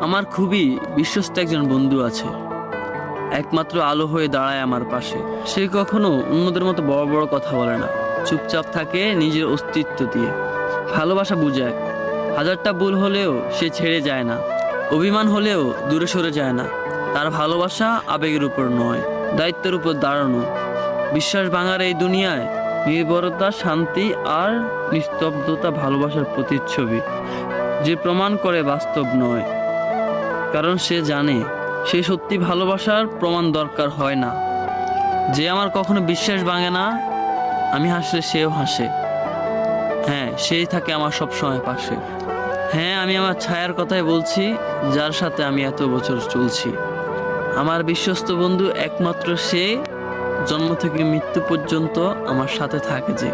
আমার খুবই বিশ্বস্ত একজন বন্ধু আছে, একমাত্র আলো হয়ে দাঁড়ায় আমার পাশে। সে কখনো অন্যদের মতো বড় বড় কথা বলে না, চুপচাপ থাকে নিজের অস্তিত্ব দিয়ে। ভালোবাসা বুঝায়, হাজারটা ভুল হলেও সে ছেড়ে যায় না, অভিমান হলেও দূরে সরে যায় না। তার ভালোবাসা আবেগের উপর নয়, দায়িত্বের উপর দাঁড়ানো। বিশ্বাস ভাঙার এই দুনিয়ায় নির্ভরতা, শান্তি আর নিস্তব্ধতা ভালোবাসার প্রতিচ্ছবি, যে প্রমাণ করে বাস্তব নয়। কারণ সে জানে সে সত্যি ভালোবাসার প্রমাণ দরকার হয় না। যে আমার কখনো বিশ্বাস ভাঙে না, আমি হাসলে সেও হাসে। হ্যাঁ, সেই থাকে আমার সব সময় পাশে। হ্যাঁ, আমি আমার ছায়ার কথাই বলছি, যার সাথে আমি এত বছর চলছি। আমার বিশ্বস্ত বন্ধু একমাত্র সে, জন্ম থেকে মৃত্যু পর্যন্ত আমার সাথে থাকে যে।